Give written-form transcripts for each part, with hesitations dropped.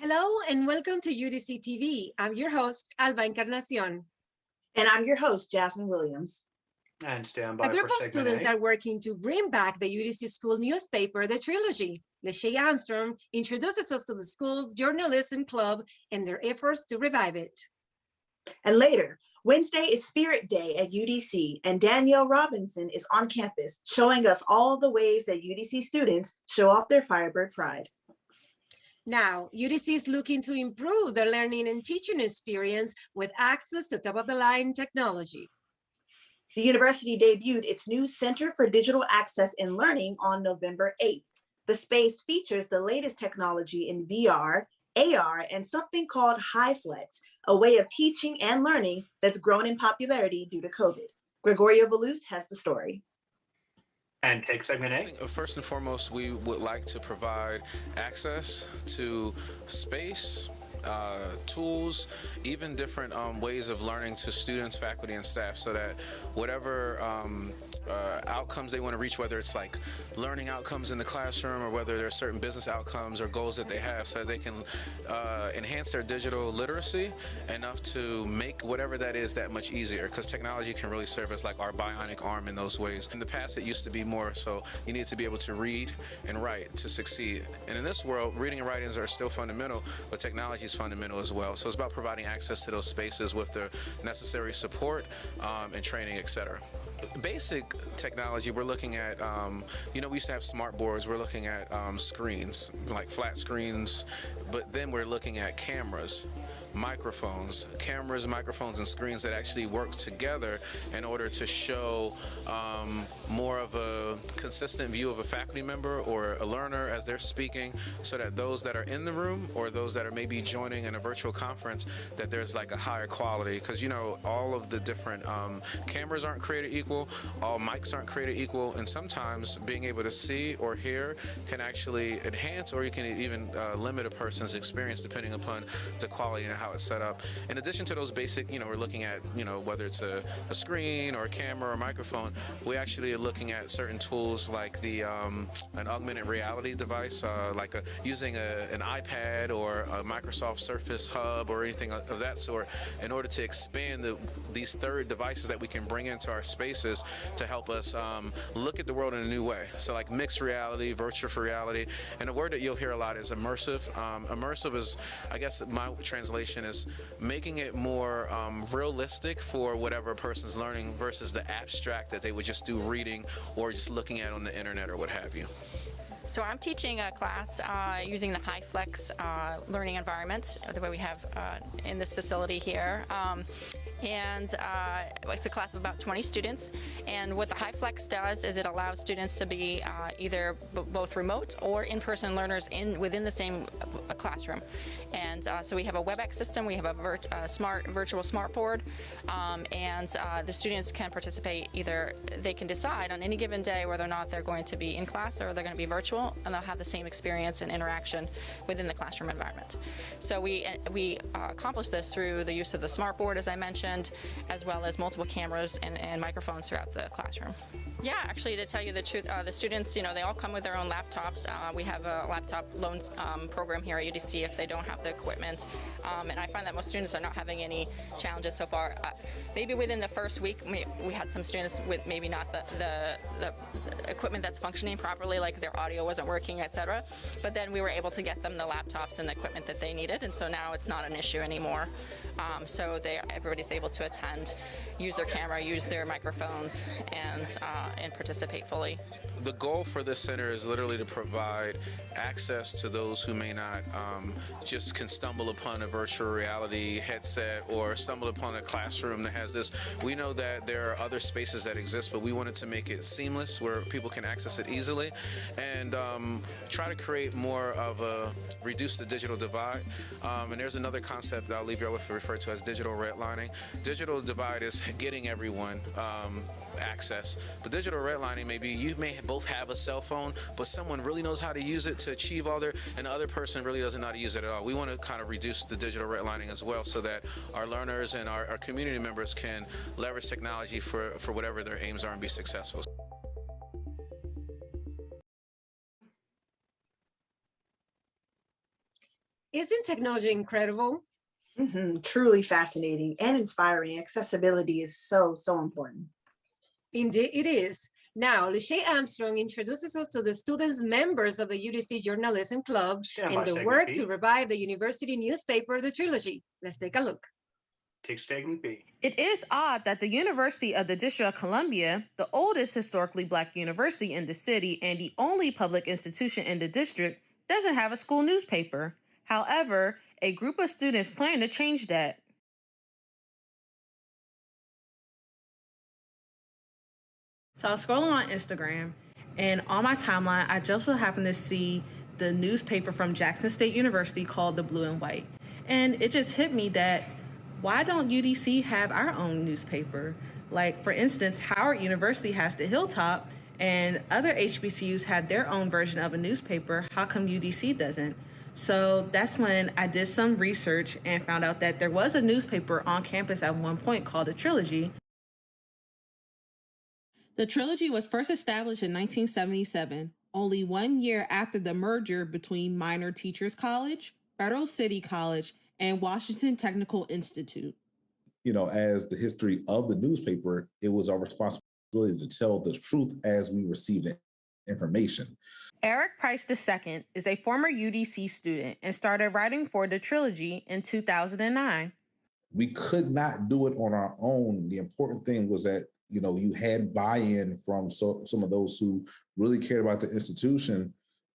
Hello and welcome to UDC TV. I'm your host, Alba Encarnacion. And I'm your host, Jasmine Williams. And stand A by group for of segment students A. are working to bring back the UDC school newspaper, The Trilogy. Lachey Armstrong introduces us to the school journalism club and their efforts to revive it. And later, Wednesday is Spirit Day at UDC, and Danielle Robinson is on campus showing us all the ways that UDC students show off their Firebird pride. Now, UDC is looking to improve the learning and teaching experience with access to top-of-the-line technology. The university debuted its new Center for Digital Access and Learning on November 8th. The space features the latest technology in VR, AR, and something called HiFlex, a way of teaching and learning that's grown in popularity due to COVID. Gregorio Balous has the story. And take segment I A. think first and foremost, we would like to provide access to space, tools, even different ways of learning to students, faculty, and staff, so that whatever outcomes they want to reach, whether it's like learning outcomes in the classroom or whether there are certain business outcomes or goals that they have, so that they can enhance their digital literacy enough to make whatever that is that much easier, because technology can really serve as like our bionic arm in those ways. In the past, it used to be more so you need to be able to read and write to succeed. And in this world, reading and writing are still fundamental, but technology is fundamental as well. So it's about providing access to those spaces with the necessary support and training, etc. Basic technology, we're looking at, we used to have smart boards. We're looking at screens, like flat screens, but then we're looking at cameras, microphones, and screens that actually work together in order to show more of a consistent view of a faculty member or a learner as they're speaking, so that those that are in the room or those that are maybe joining in a virtual conference, that there's like a higher quality, because all of the different cameras aren't created equal, all mics aren't created equal, and sometimes being able to see or hear can actually enhance, or you can even limit a person's experience depending upon the quality and how it's set up. In addition to those basic, we're looking at, whether it's a screen or a camera or a microphone, we actually are looking at certain tools like an augmented reality device, using an iPad or a Microsoft Surface Hub or anything of that sort, in order to expand these third devices that we can bring into our spaces to help us look at the world in a new way. So like mixed reality, virtual reality, and a word that you'll hear a lot is immersive. Immersive is, I guess my translation is making it more realistic for whatever a person's learning versus the abstract that they would just do reading or just looking at on the internet or what have you. So I'm teaching a class using the HiFlex learning environment the way we have in this facility here. And it's a class of about 20 students. And what the HiFlex does is it allows students to be either both remote or in-person learners within the same classroom. And so we have a WebEx system, we have a virtual smartboard, and the students can participate. Either they can decide on any given day whether or not they're going to be in class or they're going to be virtual, and they'll have the same experience and interaction within the classroom environment. So we accomplish this through the use of the smartboard, as I mentioned, as well as multiple cameras and microphones throughout the classroom. Yeah, actually, to tell you the truth, the students, they all come with their own laptops. We have a laptop loans program here at UDC if they don't have the equipment. And I find that most students are not having any challenges so far. Maybe within the first week, we had some students with maybe not the equipment that's functioning properly, like their audio wasn't working, etc. But then we were able to get them the laptops and the equipment that they needed, and so now it's not an issue anymore. So everybody's able to attend, use their camera, use their microphones, and participate fully. The goal for this center is literally to provide access to those who may not just can stumble upon a virtual reality headset or stumble upon a classroom that has this. We know that there are other spaces that exist, but we wanted to make it seamless where people can access it easily and try to create more of reduce the digital divide. And there's another concept that I'll leave you with referred to as digital redlining. Digital divide is getting everyone access, but digital redlining, maybe you may both have a cell phone, but someone really knows how to use it to achieve and the other person really doesn't know how to use it at all. We want to kind of reduce the digital redlining as well, so that our learners and our community members can leverage technology for whatever their aims are and be successful. Isn't technology incredible? Truly fascinating and inspiring. Accessibility is so, so important. Indeed, it is. Now, Lachey Armstrong introduces us to the students members of the UDC Journalism Club Stand by and the segment work B. to revive the university newspaper, The Trilogy. Let's take a look. Take segment B. It is odd that the University of the District of Columbia, the oldest historically Black university in the city and the only public institution in the district, doesn't have a school newspaper. However, a group of students plan to change that. So I was scrolling on Instagram, and on my timeline, I just so happened to see the newspaper from Jackson State University called The Blue and White. And it just hit me that why don't UDC have our own newspaper? Like, for instance, Howard University has the Hilltop, and other HBCUs have their own version of a newspaper. How come UDC doesn't? So that's when I did some research and found out that there was a newspaper on campus at one point called The Trilogy. The Trilogy was first established in 1977, only 1 year after the merger between Minor Teachers College, Federal City College, and Washington Technical Institute. You know, as the history of the newspaper, it was our responsibility to tell the truth as we received the information. Eric Price II is a former UDC student and started writing for The Trilogy in 2009. We could not do it on our own. The important thing was that, you know, you had buy-in from some of those who really cared about the institution,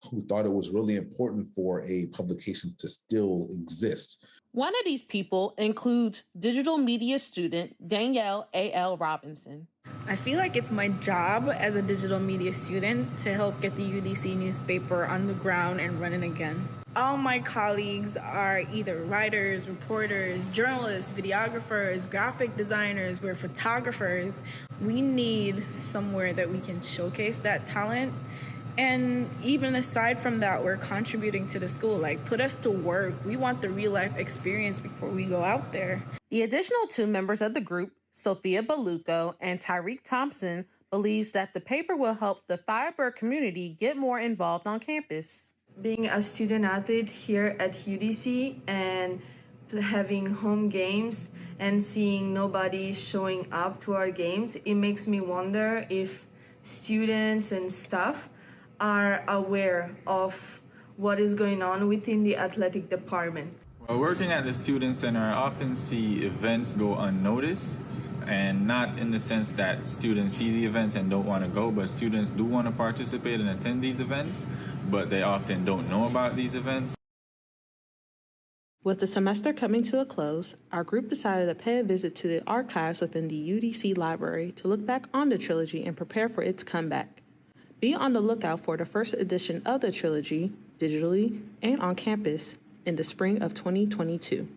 who thought it was really important for a publication to still exist. One of these people includes digital media student Danielle A.L. Robinson. I feel like it's my job as a digital media student to help get the UDC newspaper on the ground and running again. All my colleagues are either writers, reporters, journalists, videographers, graphic designers, we're photographers. We need somewhere that we can showcase that talent. And even aside from that, we're contributing to the school. Like, put us to work. We want the real life experience before we go out there. The additional two members of the group, Sophia Baluco and Tyreek Thompson, believes that the paper will help the Firebird community get more involved on campus. Being a student athlete here at UDC and having home games and seeing nobody showing up to our games, it makes me wonder if students and staff are aware of what is going on within the athletic department. While working at the Student Center, I often see events go unnoticed, and not in the sense that students see the events and don't want to go, but students do want to participate and attend these events, but they often don't know about these events. With the semester coming to a close, our group decided to pay a visit to the archives within the UDC library to look back on the Trilogy and prepare for its comeback. Be on the lookout for the first edition of the Trilogy, digitally and on campus, in the spring of 2022.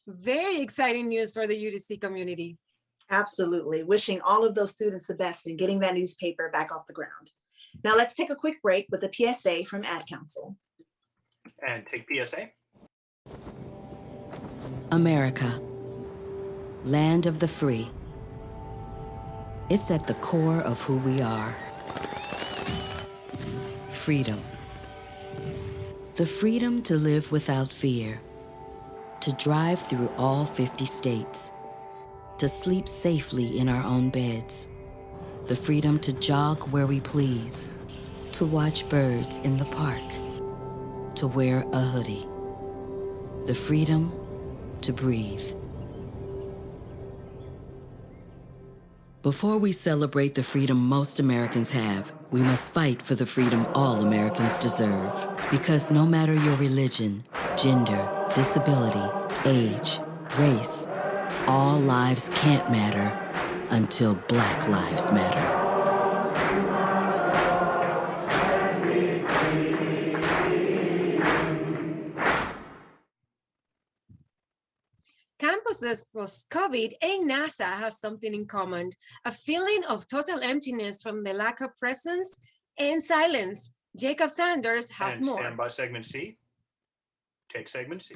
Very exciting news for the UDC community. Absolutely. Wishing all of those students the best in getting that newspaper back off the ground. Now let's take a quick break with a PSA from Ad Council. And take PSA. America, land of the free. It's at the core of who we are. Freedom. The freedom to live without fear, to drive through all 50 states, to sleep safely in our own beds, the freedom to jog where we please, to watch birds in the park, to wear a hoodie, the freedom to breathe. Before we celebrate the freedom most Americans have, we must fight for the freedom all Americans deserve. Because no matter your religion, gender, disability, age, race, all lives can't matter until Black lives matter. Campuses post-COVID and NASA have something in common, a feeling of total emptiness from the lack of presence and silence. Jacob Sanders has And more. stand by segment C. Take segment C.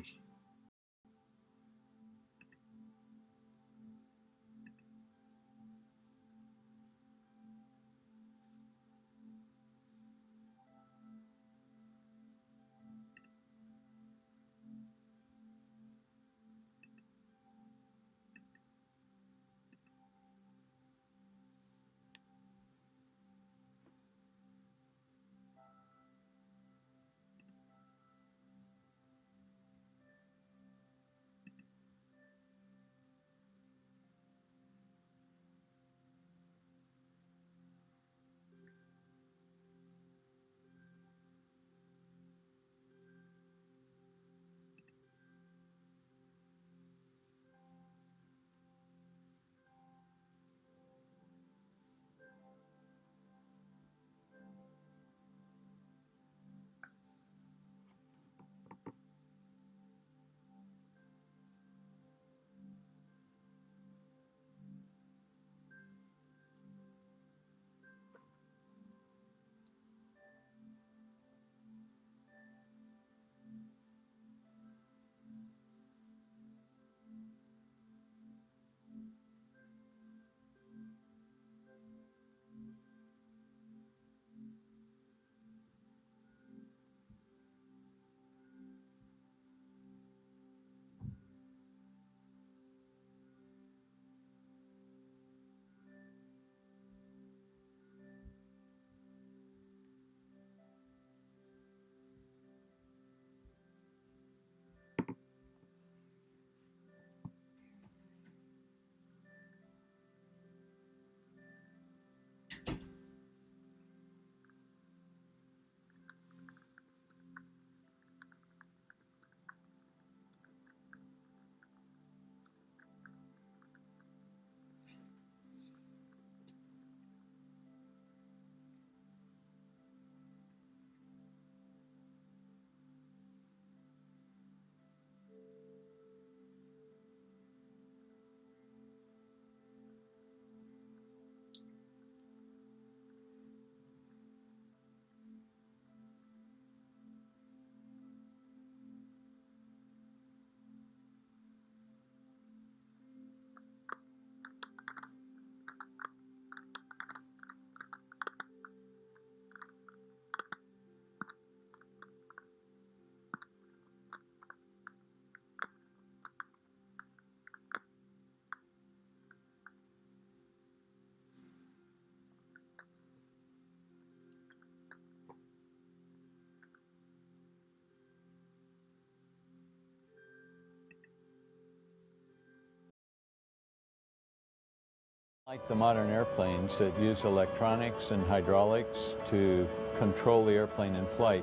Like the modern airplanes that use electronics and hydraulics to control the airplane in flight,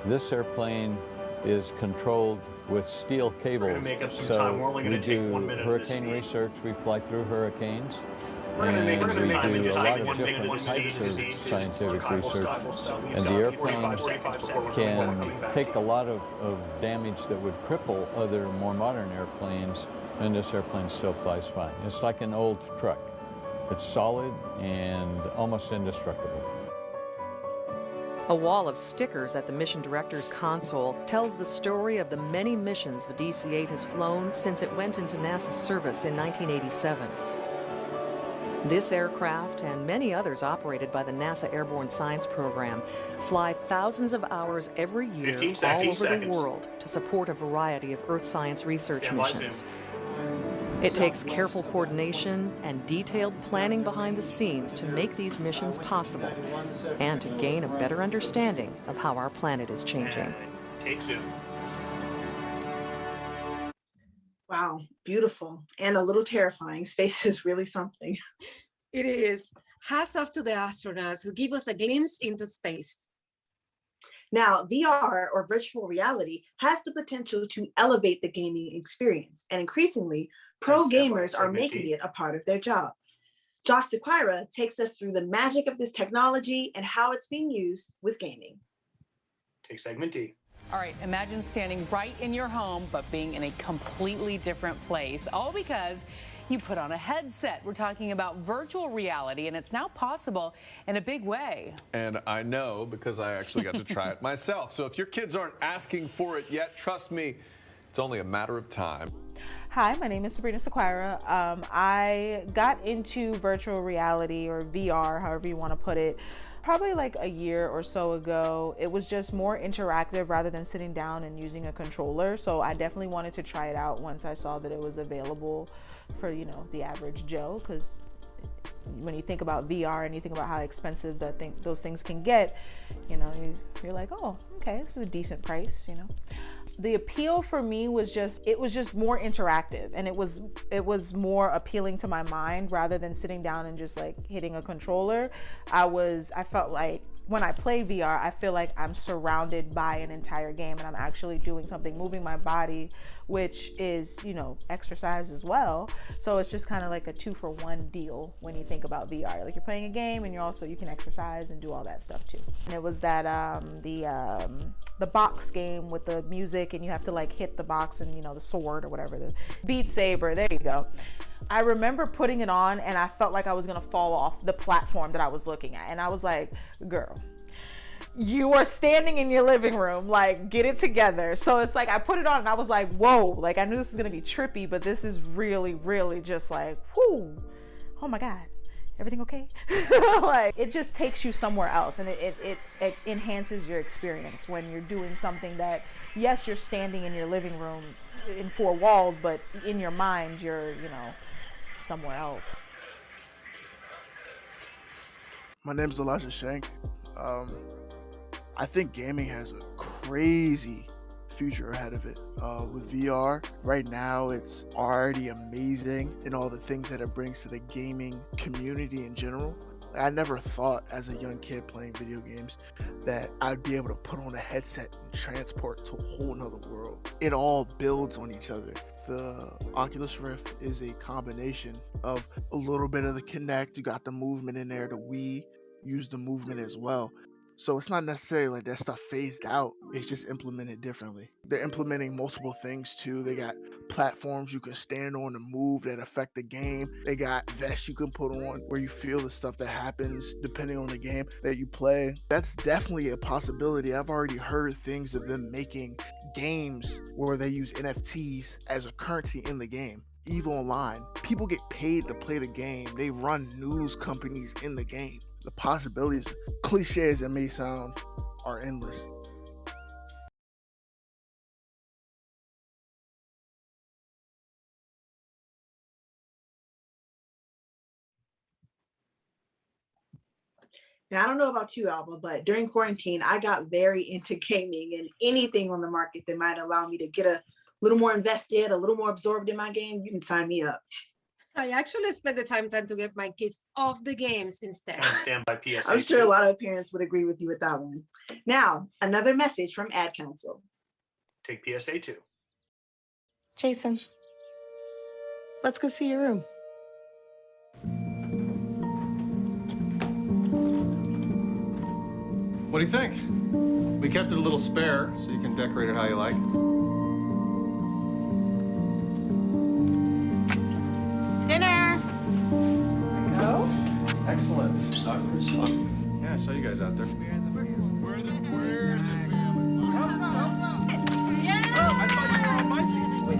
this airplane is controlled with steel cables. We're gonna make up some so time. We're only gonna we take do 1 minute of this hurricane speed. research, we fly through hurricanes. We're gonna make up some time and We do just a take lot one of thing into different this types speed. of scientific research. And And the airplane 45 seconds before we're can coming back. take a lot of damage that would cripple other more modern airplanes, and this airplane still flies fine. It's like an old truck. It's solid and almost indestructible. A wall of stickers at the mission director's console tells the story of the many missions the DC-8 has flown since it went into NASA's service in 1987. This aircraft and many others operated by the NASA Airborne Science Program fly thousands of hours every year 15 all over the seconds. world to support a variety of Earth science research Stand by, missions. Zoom. It takes careful coordination and detailed planning behind the scenes to make these missions possible and to gain a better understanding of how our planet is changing. And take Zoom. Wow, beautiful and a little terrifying. Space is really something. It is. Hats off to the astronauts who give us a glimpse into space. Now, VR or virtual reality has the potential to elevate the gaming experience, and increasingly, pro gamers are making it a part of their job. Josh Sequeira takes us through the magic of this technology and how it's being used with gaming. Take segment D. All right, imagine standing right in your home, but being in a completely different place, all because you put on a headset. We're talking about virtual reality, and it's now possible in a big way. And I know because I actually got to try it myself. So if your kids aren't asking for it yet, trust me, it's only a matter of time. Hi, my name is Sabrina Sequeira. I got into virtual reality or VR, however you want to put it, probably like a year or so ago. It was just more interactive rather than sitting down and using a controller. So I definitely wanted to try it out once I saw that it was available for, you know, the average Joe, because when you think about VR and you think about how expensive those things can get, you know, you're like, oh, okay, this is a decent price, you know. The appeal for me was it was just more interactive, and it was more appealing to my mind rather than sitting down and just like hitting a controller. I felt like when I play VR, I feel like I'm surrounded by an entire game and I'm actually doing something, moving my body, which is, you know, exercise as well. So it's just kind of like a 2-for-1 deal when you think about VR. Like you're playing a game and you can exercise and do all that stuff too. And it was that the box game with the music, and you have to like hit the box and, you know, the sword or whatever, the Beat Saber, there you go. I remember putting it on and I felt like I was gonna fall off the platform that I was looking at. And I was like, girl, you are standing in your living room, like get it together. So it's like I put it on and I was like, whoa, like I knew this was gonna be trippy, but this is really, really just like, whoo, oh my God, everything okay? Like it just takes you somewhere else, and it enhances your experience when you're doing something that, yes, you're standing in your living room in 4 walls, but in your mind you're, you know, somewhere else. My name is Elijah Shank. I think gaming has a crazy future ahead of it. With VR, right now it's already amazing in all the things that it brings to the gaming community in general. I never thought as a young kid playing video games that I'd be able to put on a headset and transport to a whole nother world. It all builds on each other. The Oculus Rift is a combination of a little bit of the Kinect, you got the movement in there, the Wii used the movement as well. So it's not necessarily like that stuff phased out, it's just implemented differently. They're implementing multiple things too. They got platforms you can stand on and move that affect the game. They got vests you can put on where you feel the stuff that happens depending on the game that you play. That's definitely a possibility. I've already heard things of them making games where they use NFTs as a currency in the game. EVE Online, people get paid to play the game. They run news companies in the game. The possibilities, cliche as it may sound, are endless. Now, I don't know about you, Alba, but during quarantine, I got very into gaming, and anything on the market that might allow me to get a little more invested, a little more absorbed in my game, you can sign me up. I actually spend the time trying to get my kids off the games instead. And standby PSA. I'm sure a 2. lot of parents would agree with you with that one. Now, another message from Ad Council. Take PSA 2. Jason, let's go see your room. What do you think? We kept it a little spare, so you can decorate it how you like. Dinner. Go. Excellent. Soccer's fun. Yeah, I saw you guys out there. We're the family. Yeah. Oh, I thought you were on my team. Wait.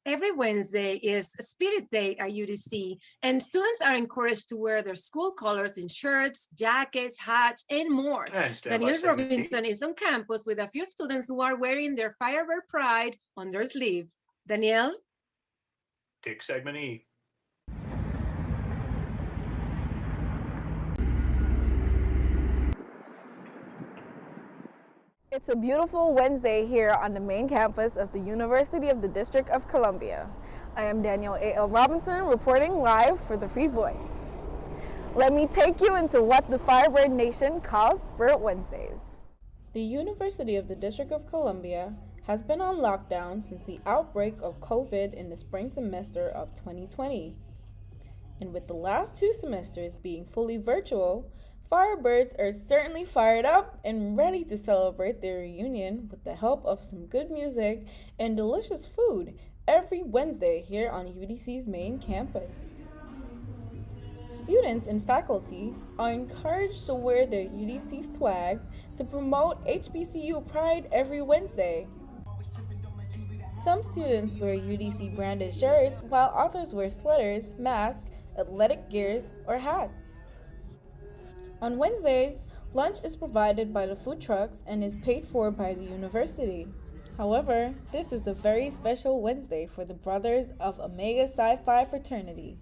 Every Wednesday is Spirit Day at UDC, and students are encouraged to wear their school colors in shirts, jackets, hats, and more. And standby Daniel segment D. Robinson is on campus with a few students who are wearing their Firebird Pride on their sleeves. Daniel? Take segment E. It's a beautiful Wednesday here on the main campus of the University of the District of Columbia. I am Daniel A.L. Robinson reporting live for the Free Voice. Let me take you into what the Firebird Nation calls Spirit Wednesdays. The University of the District of Columbia has been on lockdown since the outbreak of COVID in the spring semester of 2020. And with the last 2 semesters being fully virtual, Firebirds are certainly fired up and ready to celebrate their reunion with the help of some good music and delicious food every Wednesday here on UDC's main campus. Students and faculty are encouraged to wear their UDC swag to promote HBCU pride every Wednesday. Some students wear UDC branded shirts while others wear sweaters, masks, athletic gears, or hats. On Wednesdays, lunch is provided by the food trucks and is paid for by the university. However, this is the very special Wednesday for the Brothers of Omega Psi Phi fraternity.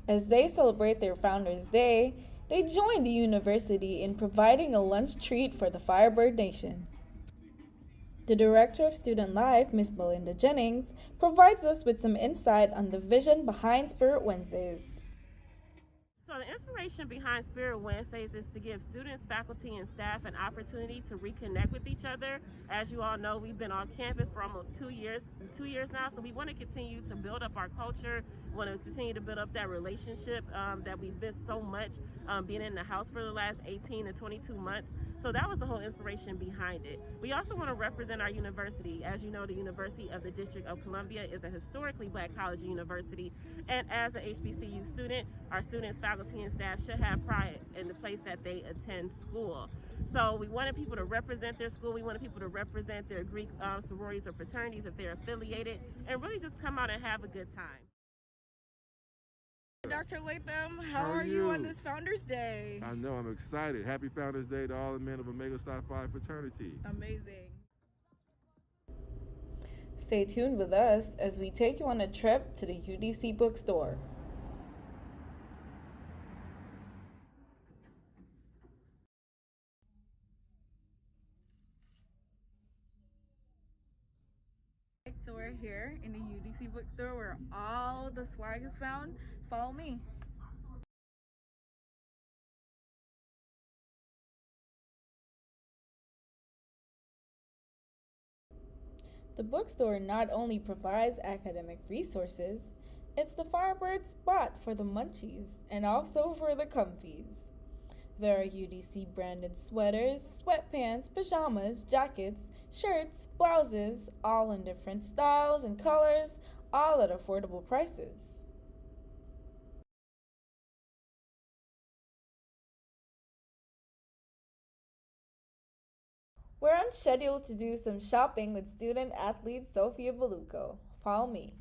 As they celebrate their Founders Day, they join the university in providing a lunch treat for the Firebird Nation. The Director of Student Life, Ms. Belinda Jennings, provides us with some insight on the vision behind Spirit Wednesdays. So the inspiration behind Spirit Wednesdays is to give students, faculty, and staff an opportunity to reconnect with each other. As you all know, we've been on campus for almost 2 years now, so we want to continue to build up our culture, want to continue to build up that relationship that we've missed so much being in the house for the last 18 to 22 months. So that was the whole inspiration behind it. We also want to represent our university. As you know, the University of the District of Columbia is a historically Black college university, and as an HBCU student, our students, faculty, and staff should have pride in the place that they attend school. So we wanted people to represent their school. We wanted people to represent their Greek sororities or fraternities if they're affiliated, and really just come out and have a good time. Dr. Latham, how are you on this Founders Day? I know, I'm excited. Happy Founders Day to all the men of Omega Psi Phi fraternity. Amazing. Stay tuned with us as we take you on a trip to the UDC bookstore. So we're here in the UDC bookstore where all the swag is found. Follow me. The bookstore not only provides academic resources, it's the Firebird spot for the munchies and also for the comfies. There are UDC branded sweaters, sweatpants, pajamas, jackets, shirts, blouses, all in different styles and colors, all at affordable prices. We're on schedule to do some shopping with student athlete Sophia Beluco. Follow me.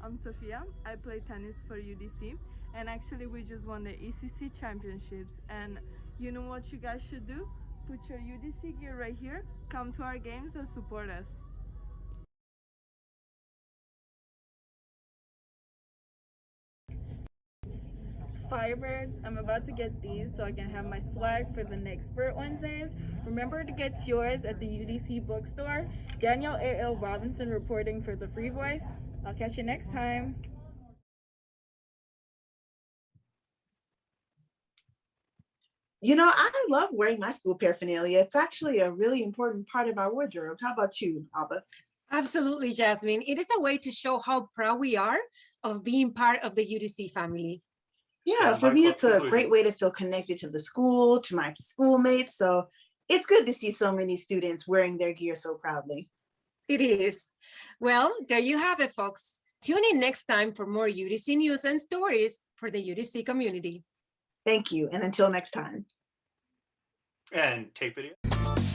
I'm Sophia. I play tennis for UDC, and actually we just won the ECC championships. And you know what you guys should do? Put your UDC gear right here, come to our games and support us. Firebirds, I'm about to get these so I can have my swag for the next Spirit Wednesdays. Remember to get yours at the UDC bookstore. Danielle A.L. Robinson reporting for The Free Voice. I'll catch you next time. You know, I love wearing my school paraphernalia. It's actually a really important part of our wardrobe. How about you, Alba? Absolutely, Jasmine. It is a way to show how proud we are of being part of the UDC family. Yeah, for me, it's a great way to feel connected to the school, to my schoolmates. So it's good to see so many students wearing their gear so proudly. It is. Well, there you have it, folks. Tune in next time for more UDC news and stories for the UDC community. Thank you. And until next time. And take video.